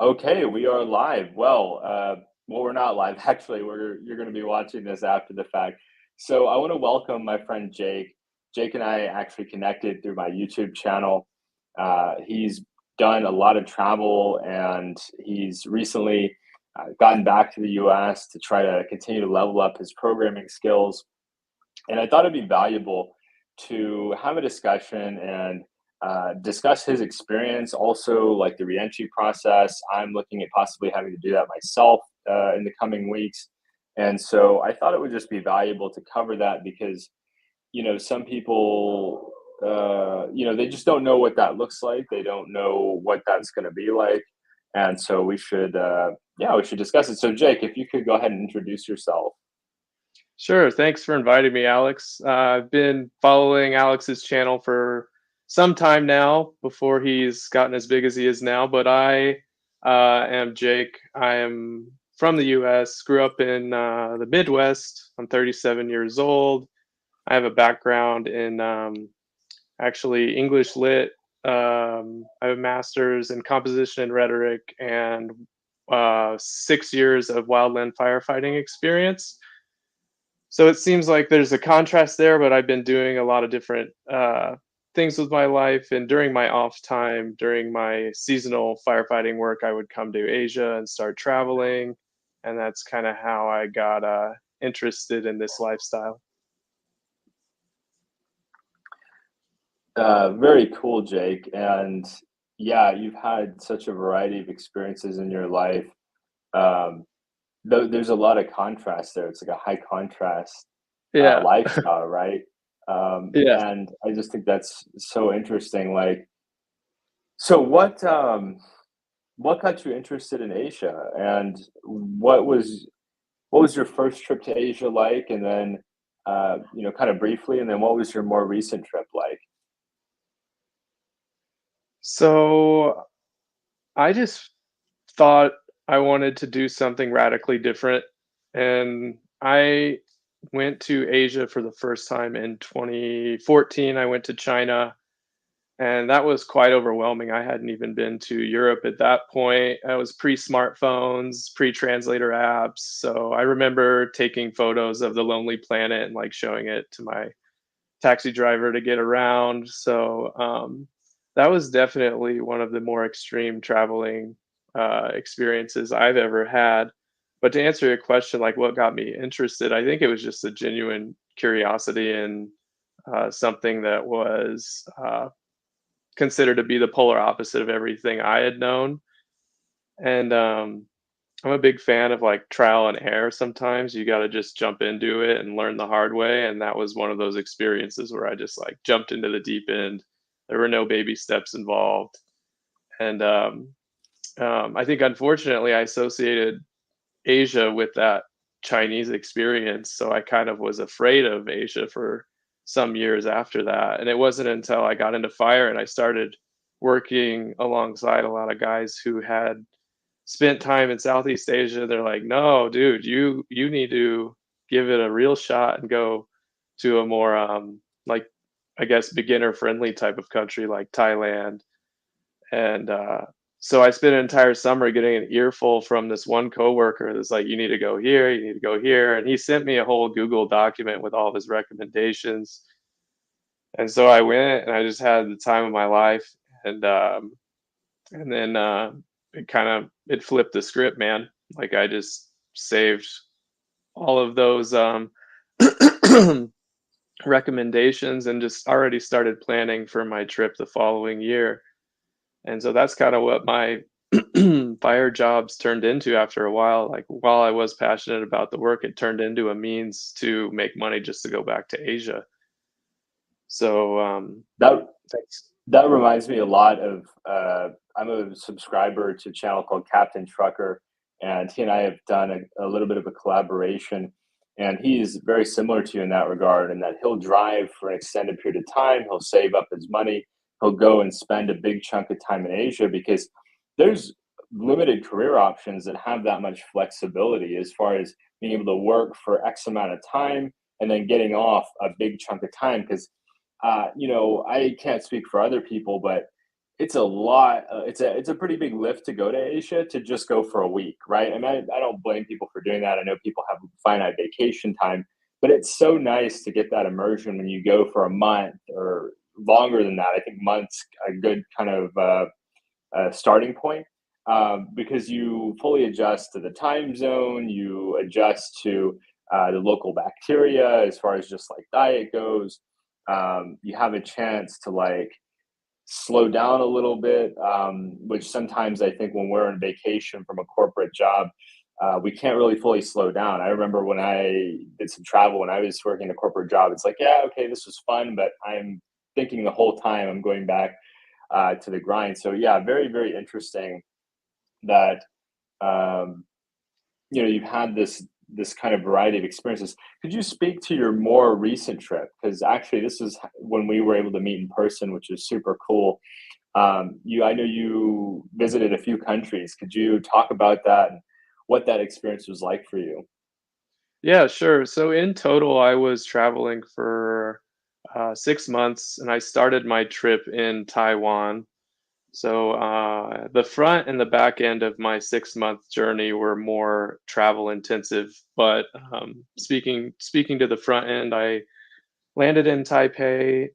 Okay, we are live. Well, we're not live actually. You're going to be watching this after the fact. So I want to welcome my friend Jake. Jake and I actually connected through my YouTube channel. He's done a lot of travel, and he's recently gotten back to the U.S. to try to continue to level up his programming skills. And I thought it'd be valuable to have a discussion and discuss his experience, also like the reentry process. I'm looking at possibly having to do that myself in the coming weeks. And so I thought it would just be valuable to cover that because, some people, they just don't know what that looks like. They don't know what that's going to be like. And so we should discuss it. So, Jake, if you could go ahead and introduce yourself. Sure. Thanks for inviting me, Alex. I've been following Alex's channel for some time now, before he's gotten as big as he is now. But I am Jake. I am from the US, grew up in the Midwest. I'm 37 years old. I have a background in actually English lit. I have a master's in composition and rhetoric and 6 years of wildland firefighting experience. So it seems like there's a contrast there, but I've been doing a lot of different things with my life. And during my off time, during my seasonal firefighting work, I would come to Asia and start traveling. And that's kind of how I got interested in this lifestyle. Very cool, Jake. And yeah, you've had such a variety of experiences in your life. Um, there's a lot of contrast there. It's like a high contrast Yeah. lifestyle, right? Yes. And I just think that's so interesting. So what got you interested in Asia, and what was your first trip to Asia like, and then kind of briefly, and then what was your more recent trip like? So I just thought I wanted to do something radically different. And I went to Asia for the first time in 2014. I went to China, and that was quite overwhelming. I hadn't even been to Europe at that point. I was pre smartphones, pre translator apps. So I remember taking photos of the Lonely Planet and like showing it to my taxi driver to get around. So that was definitely one of the more extreme traveling experiences I've ever had. But to answer your question, like what got me interested, I think it was just a genuine curiosity and something that was considered to be the polar opposite of everything I had known. And I'm a big fan of like trial and error sometimes. You gotta just jump into it and learn the hard way, and that was one of those experiences where I just, like, jumped into the deep end. There were no baby steps involved, and, I think unfortunately I associated Asia with that Chinese experience, so I kind of was afraid of Asia for some years after that, and it wasn't until I got into fire and I started working alongside a lot of guys who had spent time in Southeast Asia. They're like, "No, dude, you need to give it a real shot and go to a more like I guess beginner friendly type of country like Thailand." And so I spent an entire summer getting an earful from this one coworker that's like, "You need to go here, you need to go here," and he sent me a whole Google document with all of his recommendations. And so I went and I just had the time of my life. And and then it flipped the script, man. Like I just saved all of those recommendations and just already started planning for my trip the following year. And so that's kind of what my fire jobs turned into after a while. Like while I was passionate about the work, it turned into a means to make money just to go back to Asia. So That that's That reminds me a lot of I'm a subscriber to a channel called Captain Trucker, and he and I have done a little bit of a collaboration. And he's very similar to you in that regard, in that he'll drive for an extended period of time, he'll save up his money, he'll go and spend a big chunk of time in Asia because there's limited career options that have that much flexibility as far as being able to work for X amount of time and then getting off a big chunk of time. Because I can't speak for other people, but it's a lot. It's a pretty big lift to go to Asia to just go for a week, right? I mean, I don't blame people for doing that. I know people have finite vacation time, but it's so nice to get that immersion when you go for a month or longer than that. I think months a good kind of starting point, because you fully adjust to the time zone, you adjust to the local bacteria as far as just like diet goes. You have a chance to like slow down a little bit, which sometimes I think when we're on vacation from a corporate job, we can't really fully slow down. I remember when I did some travel when I was working a corporate job, it's like, yeah, okay, this was fun, but I'm thinking the whole time I'm going back to the grind. So yeah, very, very interesting that um, you've had this kind of variety of experiences. Could you speak to your more recent trip? Because actually, this is when we were able to meet in person, which is super cool. I know you visited a few countries. Could you talk about that and what that experience was like for you? Yeah, sure. So in total, I was traveling for 6 months, and I started my trip in Taiwan. So the front and the back end of my 6 month journey were more travel intensive. But speaking to the front end, I landed in Taipei,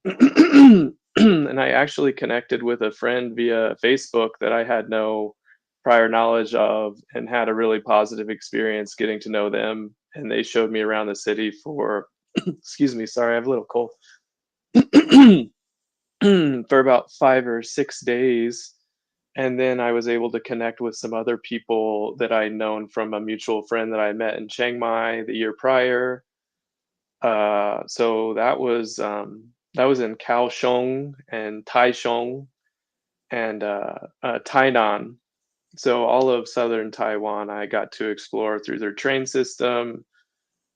and I actually connected with a friend via Facebook that I had no prior knowledge of, and had a really positive experience getting to know them. And they showed me around the city for, excuse me, sorry, I have a little cold, for about 5 or 6 days. And then I was able to connect with some other people that I'd known from a mutual friend that I met in Chiang Mai the year prior. So that was in Kaohsiung and Taichung and Tainan. So all of southern Taiwan, I got to explore through their train system.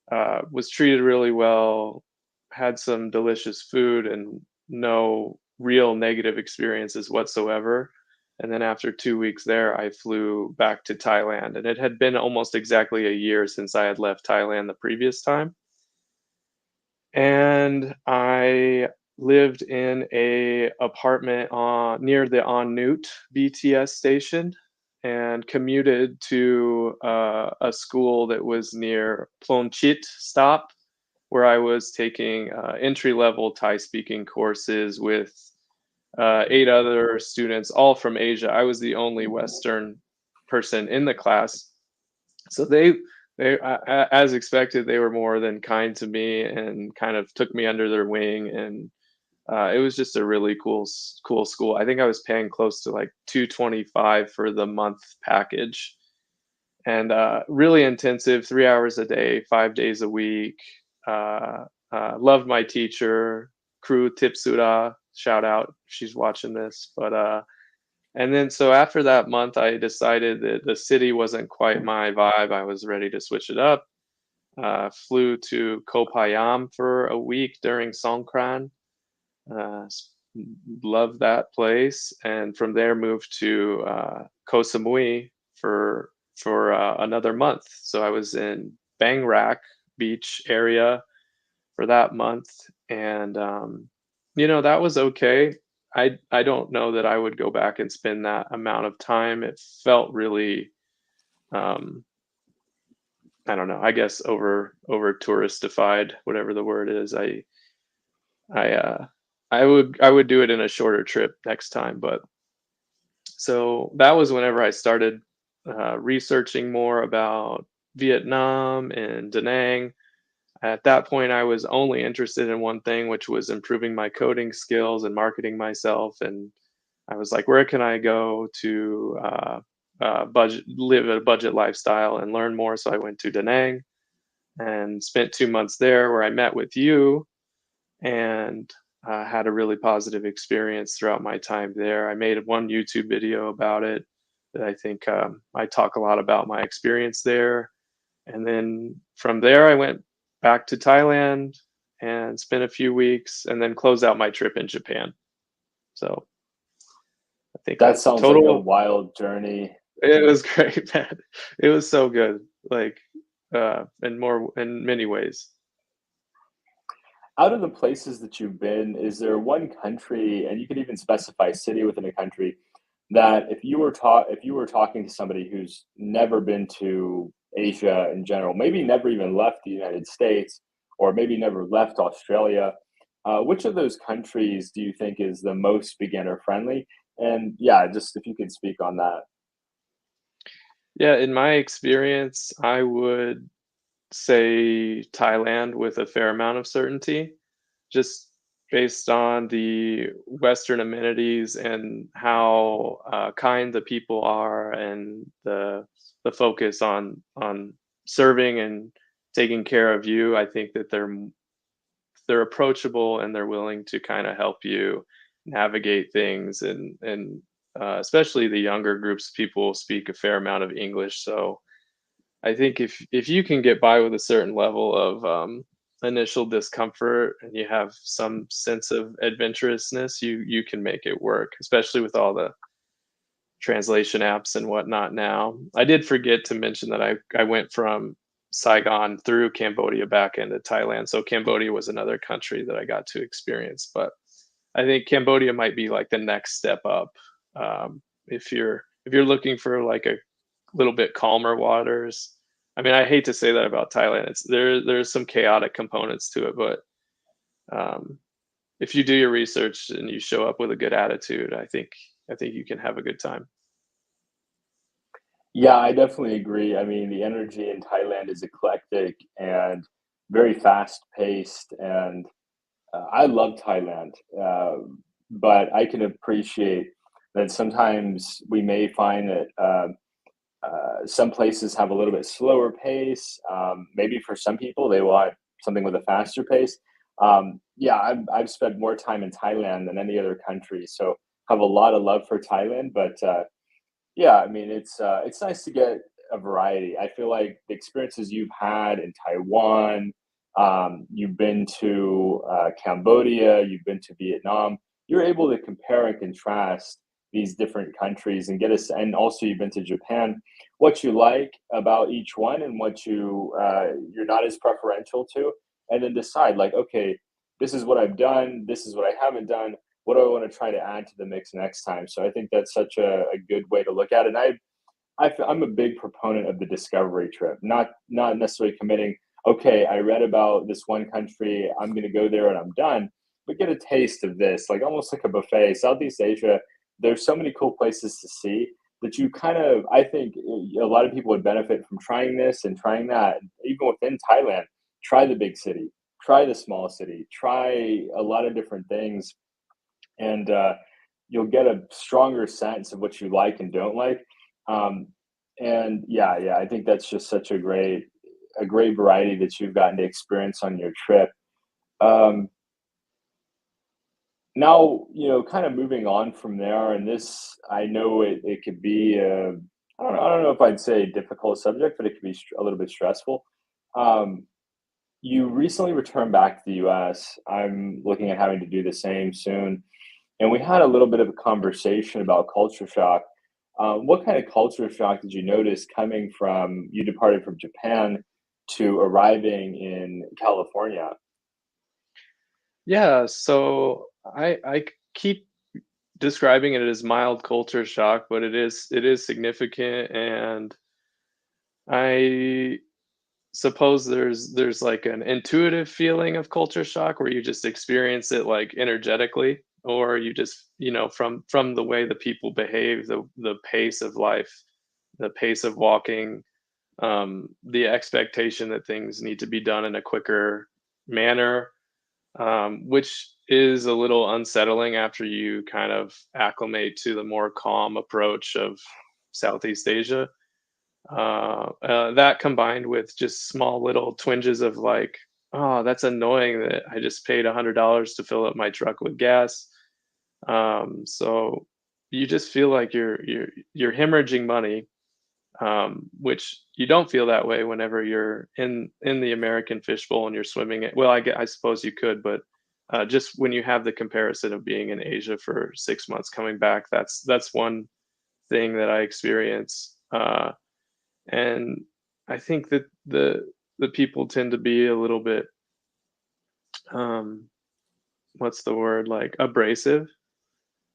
Was treated really well, had some delicious food, and no real negative experiences whatsoever. And then after 2 weeks there, I flew back to Thailand, and it had been almost exactly a year since I had left Thailand the previous time. And I lived in a apartment on near the En Nut BTS station, and commuted to a school that was near Plonchit stop, where I was taking entry level Thai speaking courses with 8 other students, all from Asia. I was the only Western person in the class, so as expected, they were more than kind to me and kind of took me under their wing. And it was just a really cool school. I think I was paying close to like 225 for the month package, and really intensive, 3 hours a day, 5 days a week. Uh, Loved my teacher, Crew Tipsuda. Shout out, if she's watching this. But and then so after that month, I decided that the city wasn't quite my vibe. I was ready to switch it up. Flew to Kopayam for a week during Songkran. Uh, s- Loved that place, and from there moved to Koh Samui for another month. So I was in Bang Rak Beach area for that month, and that was okay. I don't know that I would go back and spend that amount of time. It felt really, um, I don't know. I guess over touristified, whatever the word is. I I would do it in a shorter trip next time. But so that was whenever I started researching more about Vietnam and Da Nang. At that point, I was only interested in one thing, which was improving my coding skills and marketing myself. And I was like, where can I go to live a budget lifestyle and learn more? So I went to Da Nang and spent 2 months there, where I met with you, and had a really positive experience throughout my time there. I made one YouTube video about it that I think I talk a lot about my experience there. And then from there, I went back to Thailand and spent a few weeks, and then closed out my trip in Japan. So I think That sounds like a total, wild journey. it was great, man. It was so good, like in many ways. out of the places that you've been, is there one country, and you could even specify city within a country, that if you were talking to somebody who's never been to Asia in general, maybe never even left the United States, or maybe never left Australia, which of those countries do you think is the most beginner friendly? And yeah, just if you could speak on that. Yeah, in my experience, I would say Thailand with a fair amount of certainty, just based on the Western amenities and how kind the people are, and the focus on serving and taking care of you. I think that they're approachable and they're willing to kind of help you navigate things, and especially the younger groups of people speak a fair amount of English. So I think if you can get by with a certain level of initial discomfort and you have some sense of adventurousness, you can make it work, especially with all the translation apps and whatnot now. I did forget to mention that I went from Saigon through Cambodia back into Thailand. So Cambodia was another country that I got to experience. But I think Cambodia might be like the next step up. If you're looking for like a little bit calmer waters. I mean, I hate to say that about Thailand. There's some chaotic components to it, but um, if you do your research and you show up with a good attitude, I think you can have a good time. Yeah, I definitely agree. I mean, the energy in Thailand is eclectic and very fast paced, and I love Thailand, but I can appreciate that sometimes we may find that some places have a little bit slower pace. Maybe for some people, they want something with a faster pace. Yeah, I've spent more time in Thailand than any other country, so have a lot of love for Thailand. But yeah, I mean, it's nice to get a variety. I feel like the experiences you've had in Taiwan, you've been to Cambodia, you've been to Vietnam. You're able to compare and contrast these different countries and get us, and also you've been to Japan. What you like about each one and what you're not as preferential to, and then decide like, okay, this is what I've done. This is what I haven't done. What do I want to try to add to the mix next time? So I think that's such a good way to look at it. And I'm a big proponent of the discovery trip, not necessarily committing. Okay, I read about this one country. I'm going to go there and I'm done. But get a taste of this, like almost like a buffet. Southeast Asia, there's so many cool places to see that you kind of. I think a lot of people would benefit from trying this and trying that. Even within Thailand, try the big city, try the small city, try a lot of different things, and you'll get a stronger sense of what you like and don't like. Um, and yeah, yeah, I think that's just such a great variety that you've gotten to experience on your trip. Um, Now, kind of moving on from there, and this, I know it could be, I don't know if I'd say a difficult subject, but it could be a little bit stressful. Um, you recently returned back to the US. I'm looking at having to do the same soon. And we had a little bit of a conversation about culture shock. What kind of culture shock did you notice coming from you departed from Japan to arriving in California? Yeah, so I keep describing it as mild culture shock, but it is significant, and I suppose there's like an intuitive feeling of culture shock where you just experience it like energetically, or you just, from the way the people behave, the pace of life, the pace of walking, the expectation that things need to be done in a quicker manner, which is a little unsettling after you kind of acclimate to the more calm approach of Southeast Asia. That combined with just small little twinges of like, oh, that's annoying that I just paid $100 to fill up my truck with gas. So you just feel like you're hemorrhaging money, which you don't feel that way whenever you're in the American fishbowl and you're swimming it. Well, I suppose you could, but just when you have the comparison of being in Asia for 6 months coming back, that's one thing that I experience. And I think that the people tend to be a little bit um, what's the word, like abrasive.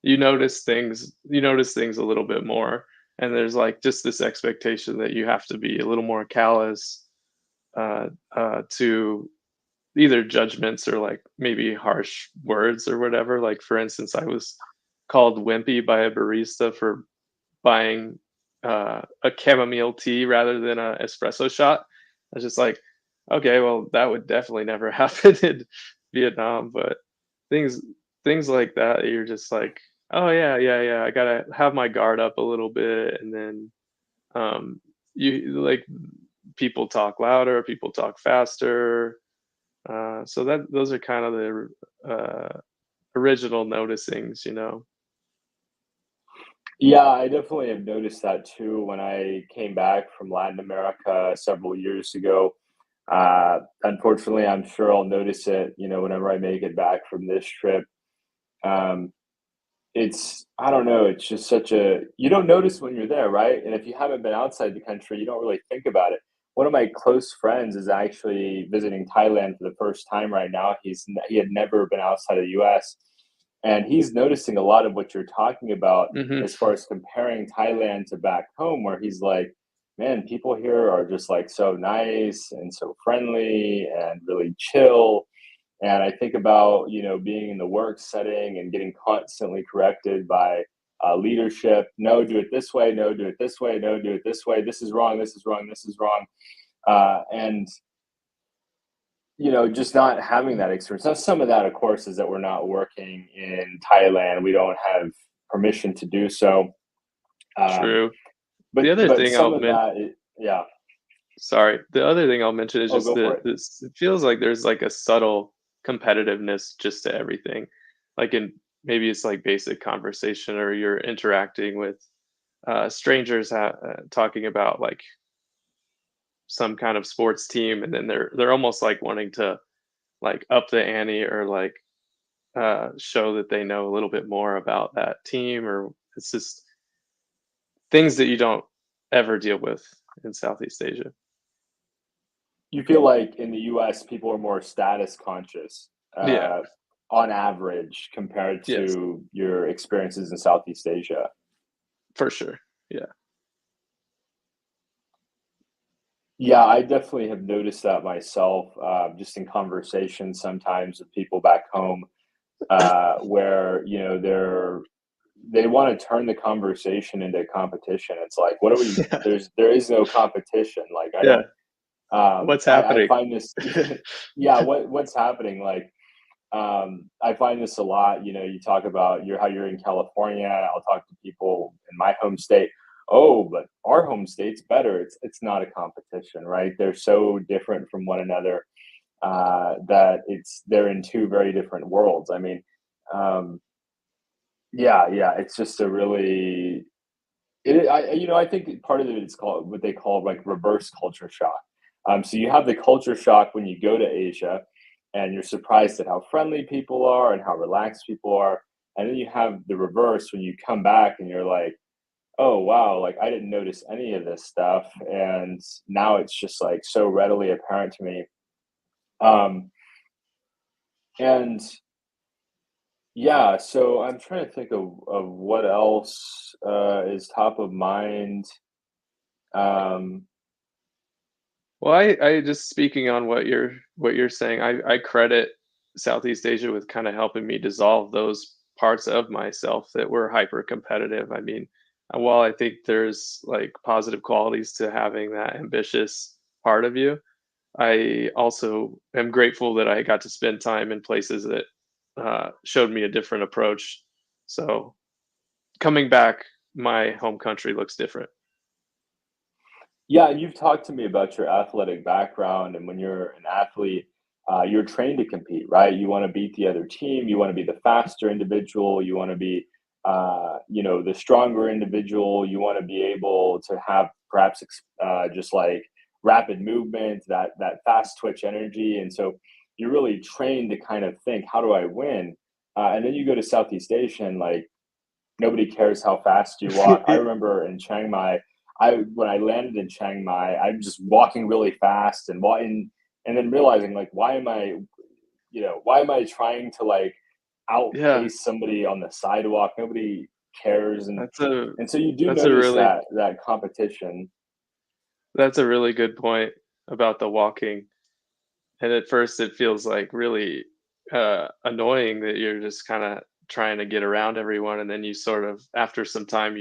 You notice things a little bit more, and there's like just this expectation that you have to be a little more callous to either judgments or like maybe harsh words or whatever. Like for instance, I was called wimpy by a barista for buying a chamomile tea rather than a espresso shot. I was just like, okay, well, that would definitely never happen in Vietnam. But things things like that, you're just like, oh yeah, yeah, yeah. I gotta have my guard up a little bit, and then um, you like people talk louder, people talk faster. So that those are kind of the original noticings, you know. Yeah, I definitely have noticed that too when I came back from Latin America several years ago. Unfortunately, I'm sure I'll notice it, whenever I make it back from this trip. Um, I don't know, it's just you don't notice when you're there, right? And if you haven't been outside the country, you don't really think about it. One of my close friends is actually visiting Thailand for the first time right now. He had never been outside of the US, and he's noticing a lot of what you're talking about Hmm. as far as comparing Thailand to back home, where he's like, man, people here are just like so nice and so friendly and really chill. And I think about, being in the work setting and getting constantly corrected by leadership. No, do it this way. No, do it this way. No, do it this way. This is wrong. This is wrong. This is wrong. And just not having that experience. Now, some of that, of course, is that we're not working in Thailand. We don't have permission to do so. Um, True. but The other but thing some I'll of mention, that, yeah. sorry, the other thing I'll mention is Oh, just go for that it. this, it feels like there's like a subtle competitiveness just to everything. Like in maybe it's like basic conversation, or you're interacting with strangers talking about like some kind of sports team, and then they're almost like wanting to like up the ante, or like show that they know a little bit more about that team, or it's just things that you don't ever deal with in Southeast Asia. You feel like in the US, people are more status conscious, Yeah, on average compared yes, to your experiences in Southeast Asia. for sure. Yeah. Yeah, I definitely have noticed that myself, just in conversations sometimes with people back home, where, they want to turn the conversation into competition. It's like, what are we, Yeah. there is no competition. Like, I Yeah. don't, What's I happening? find this, yeah, what's happening? Like, I find this a lot. You talk about how you're in California. I'll talk to people in my home state. Oh, but our home state's better. It's not a competition, right? They're so different from one another, that they're in two very different worlds. I mean, um, yeah, yeah. It's just a really I think part of it is called what they call like reverse culture shock. So you have the culture shock when you go to Asia, and you're surprised at how friendly people are and how relaxed people are, and then you have the reverse when you come back and you're like, oh wow, like I didn't notice any of this stuff, and now it's just like so readily apparent to me. Um, and yeah, so I'm trying to think of what else is top of mind. Um, Well, I just speaking on what you're saying, I credit Southeast Asia with kind of helping me dissolve those parts of myself that were hyper competitive. I mean, while I think there's like positive qualities to having that ambitious part of you, I also am grateful that I got to spend time in places that showed me a different approach. So coming back, my home country looks different. Yeah, and you've talked to me about your athletic background, and when you're an athlete, you're trained to compete, right? You want to beat the other team. You want to be the faster individual. You want to be, the stronger individual. You want to be able to have perhaps just like rapid movement, that fast twitch energy, and so you're really trained to kind of think, how do I win? And then you go to Southeast Asia, and like nobody cares how fast you walk. I remember in Chiang Mai, I when I landed in Chiang Mai, I'm just walking really fast and walking, and then realizing like, why am I? why am I trying to like Yeah, outpace somebody on the sidewalk? Nobody cares, and that's a and so you do that's a notice really that competition. that's a really good point about the walking. And at first, it feels like really annoying that you're just kind of trying to get around everyone, and then you sort of, after some time,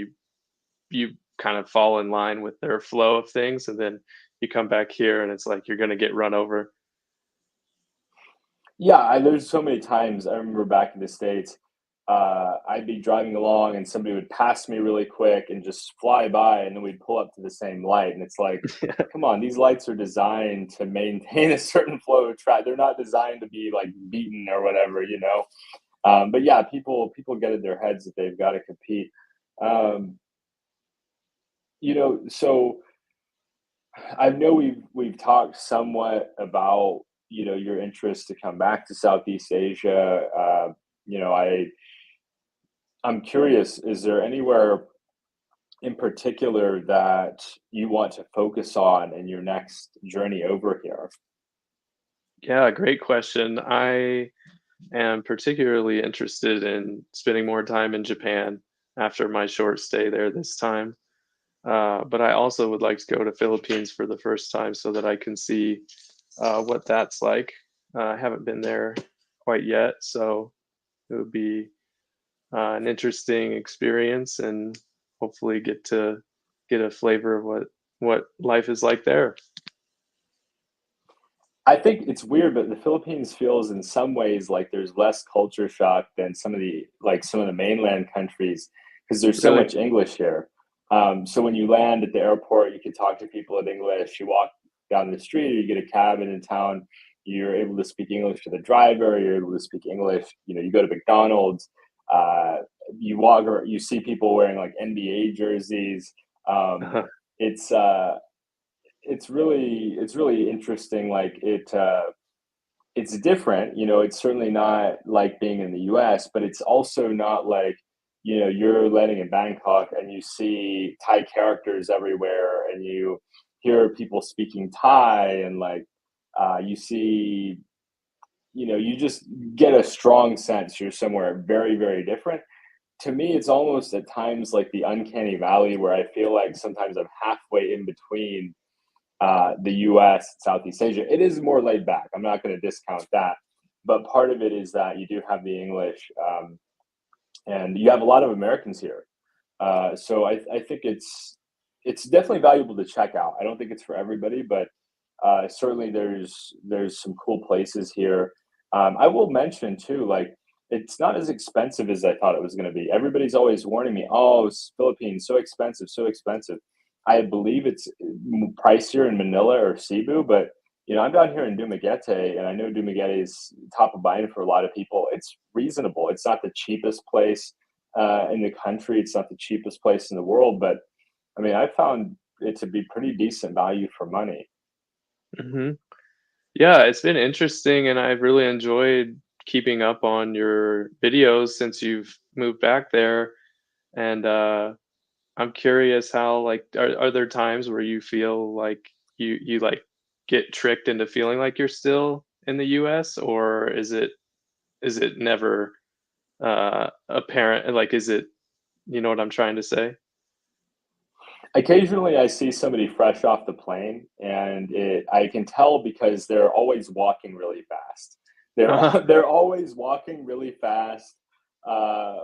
you kind of fall in line with their flow of things, and then you come back here, and it's like you're gonna get run over. Yeah, there's so many times I remember back in the States, I'd be driving along and somebody would pass me really quick and just fly by, and then we'd pull up to the same light. And it's like, come on, these lights are designed to maintain a certain flow of traffic. They're not designed to be like beaten or whatever. But yeah, people get in their heads that they've got to compete. Um, so I know we've talked somewhat about your interest to come back to Southeast Asia. You know, I I'm curious, is there anywhere in particular that you want to focus on in your next journey over here? Yeah, great question. I am particularly interested in spending more time in Japan after my short stay there this time. But I also would like to go to Philippines for the first time so that I can see what that's like. I haven't been there quite yet, so it would be an interesting experience, and hopefully get to get a flavor of what life is like there. I think it's weird, but the Philippines feels in some ways like there's less culture shock than some of the mainland countries because there's so Really? much English here. So when you land at the airport, you can talk to people in English. You walk down the street, or you get a cab in town. You're able to speak English to the driver. You're able to speak English. You go to McDonald's. Uh, you walk, or you see people wearing like NBA jerseys. Um, it's it's really interesting. Like it's different. It's certainly not like being in the US, but it's also not like you're landing in Bangkok and you see Thai characters everywhere, and you hear people speaking Thai, and like you see, you just get a strong sense you're somewhere very, very different. To me, it's almost at times like the uncanny valley, where I feel like sometimes I'm halfway in between the U.S. Southeast Asia. It is more laid back. I'm not going to discount that, but part of it is that you do have the English, and you have a lot of Americans here. So I think it's definitely valuable to check out. I don't think it's for everybody, but certainly there's some cool places here. I will mention too, like it's not as expensive as I thought it was going to be. Everybody's always warning me, "Oh, Philippines so expensive, so expensive." I believe it's pricier in Manila or Cebu, but I'm down here in Dumaguete, and I know Dumaguete is top of mind for a lot of people. It's reasonable. It's not the cheapest place in the country. It's not the cheapest place in the world, but I mean, I found it to be pretty decent value for money. Hmm. Yeah, it's been interesting, and I've really enjoyed keeping up on your videos since you've moved back there. And I'm curious how, like, are there times where you feel like you like get tricked into feeling like you're still in the US, or is it never apparent? Like, is it, you know what I'm trying to say? Occasionally, I see somebody fresh off the plane, and I can tell because they're always walking really fast. They're Uh-huh. they're always walking really fast,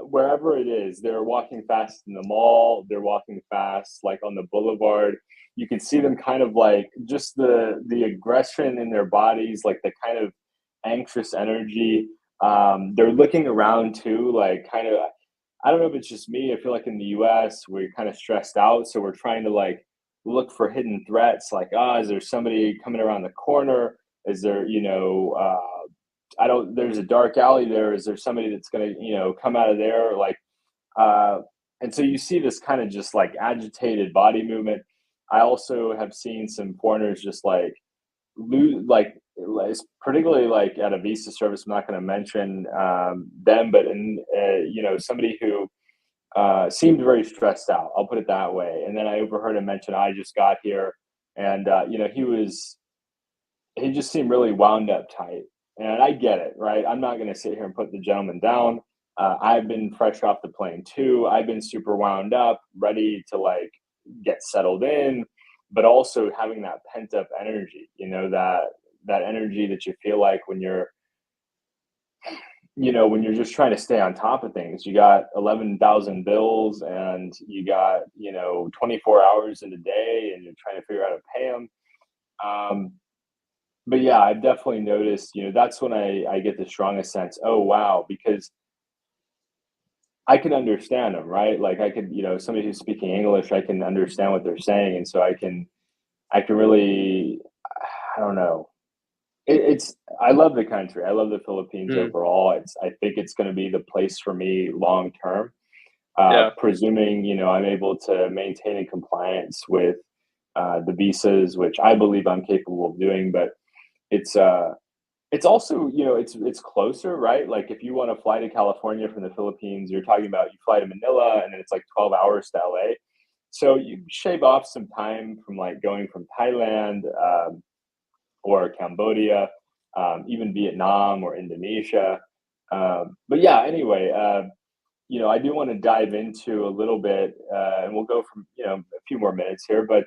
wherever it is. They're walking fast in the mall. They're walking fast, like on the boulevard. You can see them kind of like just the aggression in their bodies, like the kind of anxious energy. They're looking around too, like kind of. I don't know if it's just me. I feel like in the US, we're kind of stressed out. So we're trying to like look for hidden threats, like, is there somebody coming around the corner? Is there, there's a dark alley there. Is there somebody that's going to, come out of there? Like, uh, and so you see this kind of just like agitated body movement. I also have seen some foreigners just like lose, particularly like at a visa service. I'm not going to mention them, but in somebody who seemed very stressed out. I'll put it that way. And then I overheard him mention, "I just got here," and he just seemed really wound up tight. And I get it, right? I'm not going to sit here and put the gentleman down. I've been fresh off the plane too. I've been super wound up, ready to like get settled in, but also having that pent up energy, that energy that you feel like when you're, when you're just trying to stay on top of things. You got 11,000 bills and you got, 24 hours in a day and you're trying to figure out how to pay them. Um, but yeah, I've definitely noticed, that's when I get the strongest sense. Oh, wow, because I can understand them, right? Like I could, somebody who's speaking English, I can understand what they're saying. And so I can really, I don't know. I love the country. I love the Philippines Mm, overall. I think it's going to be the place for me long term. yeah. Presuming, I'm able to maintain a compliance with the visas, which I believe I'm capable of doing, but it's, uh, it's also, it's closer, right? Like if you want to fly to California from the Philippines, you're talking about you fly to Manila and then it's like 12 hours to LA. So you shave off some time from like going from Thailand or Cambodia, even Vietnam or Indonesia. But yeah, anyway, I do want to dive into a little bit, and we'll go from a few more minutes here. But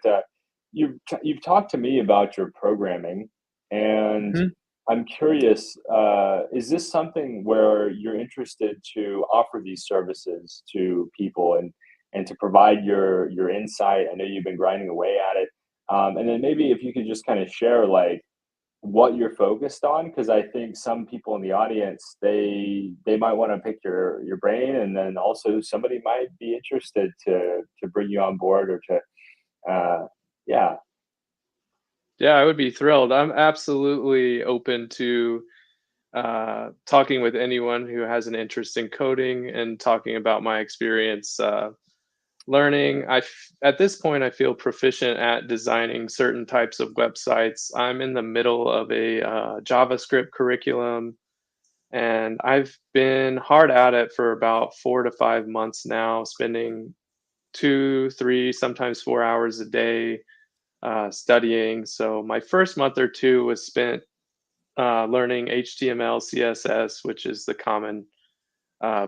you've talked to me about your programming, and Mhm. I'm curious: is this something where you're interested to offer these services to people and to provide your insight? I know you've been grinding away at it, and then maybe if you could just kind of share like what you're focused on, because I think some people in the audience they might want to pick your brain, and then also somebody might be interested to bring you on board or to yeah. Yeah, I would be thrilled. I'm absolutely open to talking with anyone who has an interest in coding and talking about my experience learning. At this point, I feel proficient at designing certain types of websites. I'm in the middle of a JavaScript curriculum, and I've been hard at it for about 4 to 5 months now, spending 2, 3, sometimes 4 hours a day studying. So my first month or two was spent learning HTML, CSS, which is the common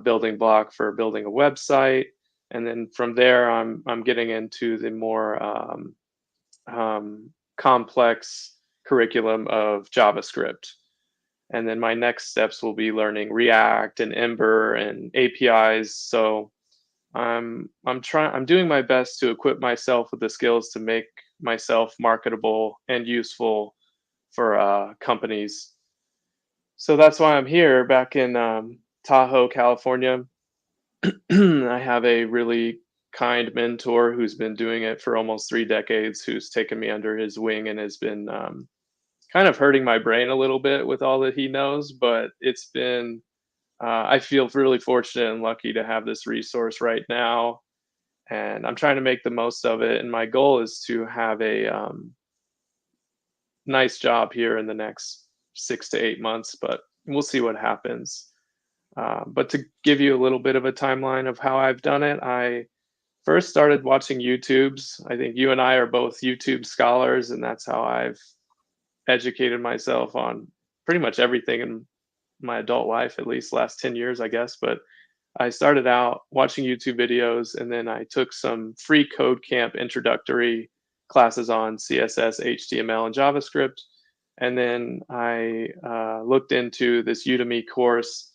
building block for building a website. And then from there, I'm getting into the more complex curriculum of JavaScript. And then my next steps will be learning React and Ember and APIs. So I'm doing my best to equip myself with the skills to make myself marketable and useful for companies. So that's why I'm here back in Tahoe, California. I have a really kind mentor who's been doing it for almost 3 decades, who's taken me under his wing and has been kind of hurting my brain a little bit with all that he knows. But it's been, I feel really fortunate and lucky to have this resource right now. And I'm trying to make the most of it. And my goal is to have a nice job here in the next 6 to 8 months, but we'll see what happens. But to give you a little bit of a timeline of how I've done it, I first started watching YouTubes. I think you and I are both YouTube scholars, and that's how I've educated myself on pretty much everything in my adult life, at least last 10 years, I guess. But I started out watching YouTube videos, and then I took some free code camp introductory classes on CSS, HTML, and JavaScript. And then I looked into this Udemy course,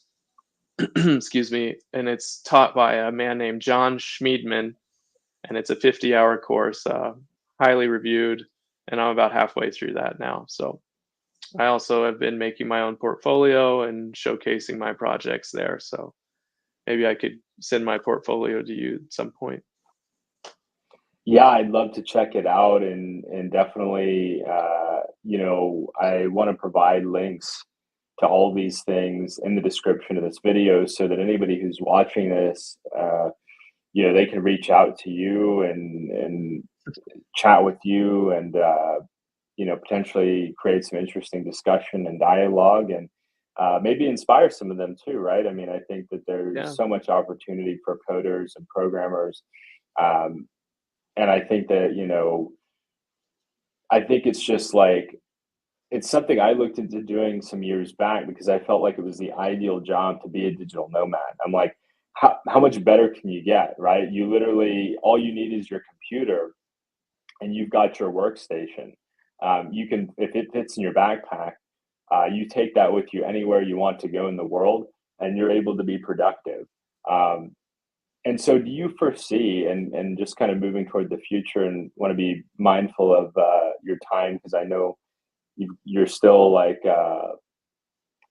excuse me, and it's taught by a man named John Schmiedman, and it's a 50-hour course, highly reviewed, and I'm about halfway through that now. So I also have been making my own portfolio and showcasing my projects there. So maybe I could send my portfolio to you at some point. Yeah, I'd love to check it out, and definitely, I want to provide links to all these things in the description of this video so that anybody who's watching this, they can reach out to you and chat with you and potentially create some interesting discussion and dialogue and maybe inspire some of them too, right? I mean, I think that there's Yeah. so much opportunity for coders and programmers. Um, and I think that, I think it's just like it's something I looked into doing some years back because I felt like it was the ideal job to be a digital nomad. I'm like, how much better can you get, right? You literally, all you need is your computer and you've got your workstation. You can, if it fits in your backpack, you take that with you anywhere you want to go in the world, and you're able to be productive. Um, and so, do you foresee, and just kind of moving toward the future, and want to be mindful of your time because I know you're still like,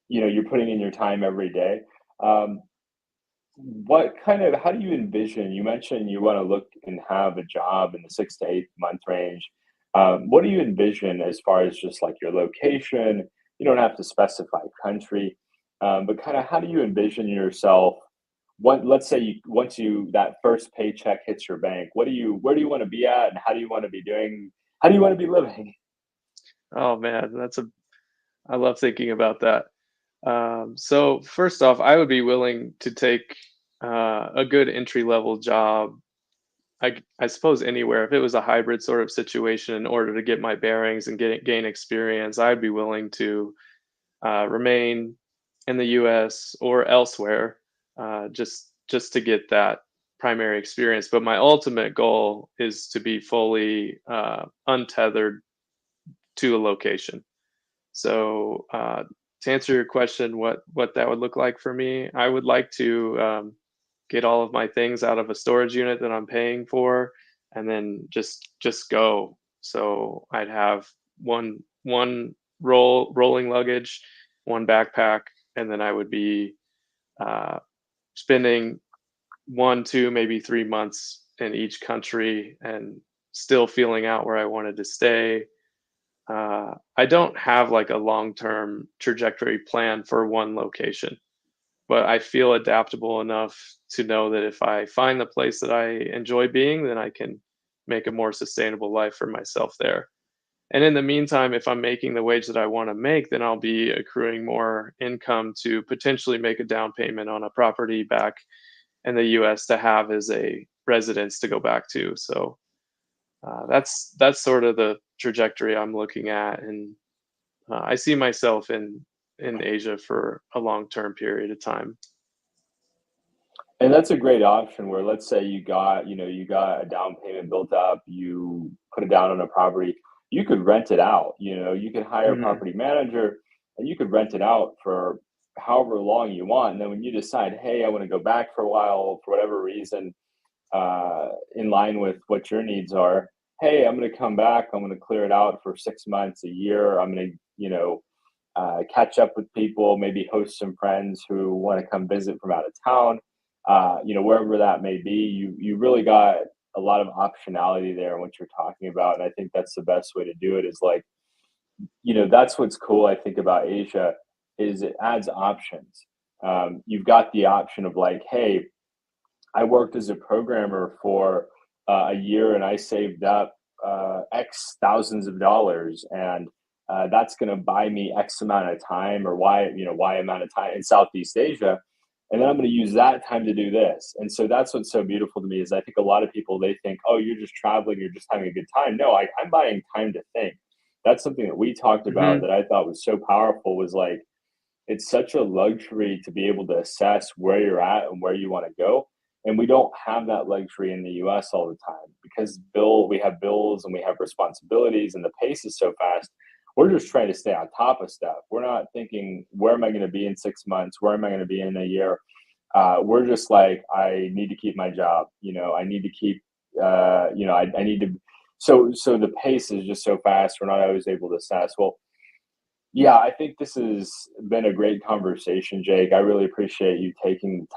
you're putting in your time every day. Um, what kind of, how do you envision? You mentioned you want to look and have a job in the 6 to 8 month range. What do you envision as far as just like your location? You don't have to specify country, but kind of how do you envision yourself? What, let's say you, once you that first paycheck hits your bank, where do you want to be at, and how do you want to be doing? How do you want to be living? Oh man, I love thinking about that. So first off, I would be willing to take a good entry level job. I suppose anywhere, if it was a hybrid sort of situation, in order to get my bearings and gain experience, I'd be willing to remain in the U.S. or elsewhere, just to get that primary experience. But my ultimate goal is to be fully untethered to a location. So to answer your question, what that would look like for me, I would like to get all of my things out of a storage unit that I'm paying for, and then just go. So I'd have one rolling luggage, one backpack, and then I would be uh, spending 1, 2, maybe 3 months in each country, and still feeling out where I wanted to stay. I don't have like a long-term trajectory plan for one location, but I feel adaptable enough to know that if I find the place that I enjoy being, then I can make a more sustainable life for myself there. And in the meantime, if I'm making the wage that I want to make, then I'll be accruing more income to potentially make a down payment on a property back in the US to have as a residence to go back to. So that's sort of the trajectory I'm looking at, and I see myself in Asia for a long term period of time. And that's a great option where, let's say you got a down payment built up, you put it down on a property, you could rent it out, you could hire a Hmm. property manager and you could rent it out for however long you want. And then when you decide, hey, I want to go back for a while for whatever reason, in line with what your needs are, hey, I'm going to come back, I'm going to clear it out for 6 months, a year, I'm going to, catch up with people, maybe host some friends who want to come visit from out of town, wherever that may be. You really got a lot of optionality there in what you're talking about, and I think that's the best way to do it. Is like, that's what's cool. I think about Asia is it adds options. You've got the option of like, hey, I worked as a programmer for a year and I saved up X thousands of dollars, and that's going to buy me X amount of time, or Y amount of time in Southeast Asia. And then I'm going to use that time to do this. And so that's what's so beautiful to me is I think a lot of people, they think, oh, you're just traveling, you're just having a good time. No, I'm buying time to think. That's something that we talked about Hmm. that I thought was so powerful was like, it's such a luxury to be able to assess where you're at and where you want to go. And we don't have that luxury in the US all the time because we have bills and we have responsibilities and the pace is so fast. We're just trying to stay on top of stuff. We're not thinking, where am I going to be in 6 months? Where am I going to be in a year? We're just like, I need to keep my job. I need to keep, I need to. So the pace is just so fast. We're not always able to assess. Well, yeah, I think this has been a great conversation, Jake. I really appreciate you taking the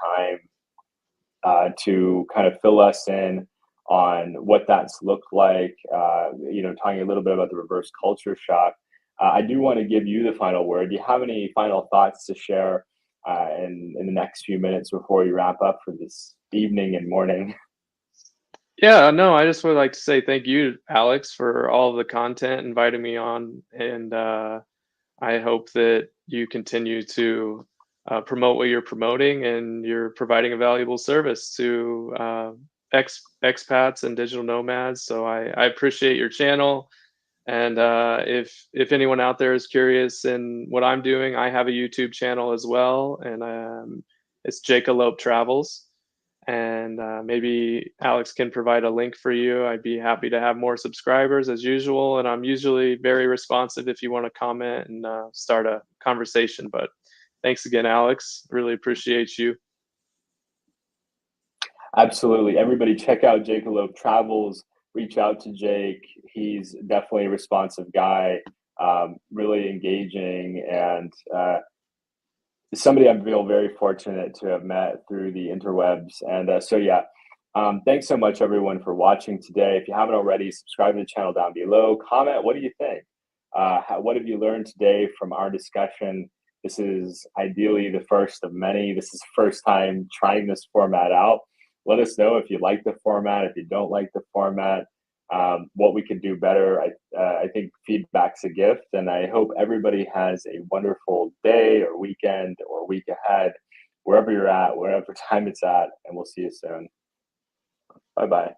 time to kind of fill us in on what that's looked like, talking a little bit about the reverse culture shock. I do want to give you the final word. Do you have any final thoughts to share in the next few minutes before we wrap up for this evening and morning? Yeah, no, I just would like to say thank you, Alex, for all of the content, inviting me on, and I hope that you continue to promote what you're promoting, and you're providing a valuable service to expats and digital nomads. So I appreciate your channel, And if anyone out there is curious in what I'm doing, I have a YouTube channel as well, and it's Jacob Travels. And maybe Alex can provide a link for you. I'd be happy to have more subscribers as usual, and I'm usually very responsive if you want to comment and start a conversation. But thanks again, Alex. Really appreciate you. Absolutely. Everybody check out Jacob Travels. Reach out to Jake. He's definitely a responsive guy, really engaging, and somebody I feel very fortunate to have met through the interwebs. And so, yeah, thanks so much, everyone, for watching today. If you haven't already, subscribe to the channel down below. Comment, what do you think? What have you learned today from our discussion? This is ideally the first of many. This is the first time trying this format out. Let us know if you like the format, if you don't like the format, what we could do better. I think feedback's a gift, and I hope everybody has a wonderful day or weekend or week ahead, wherever you're at, wherever time it's at, and we'll see you soon. Bye-bye.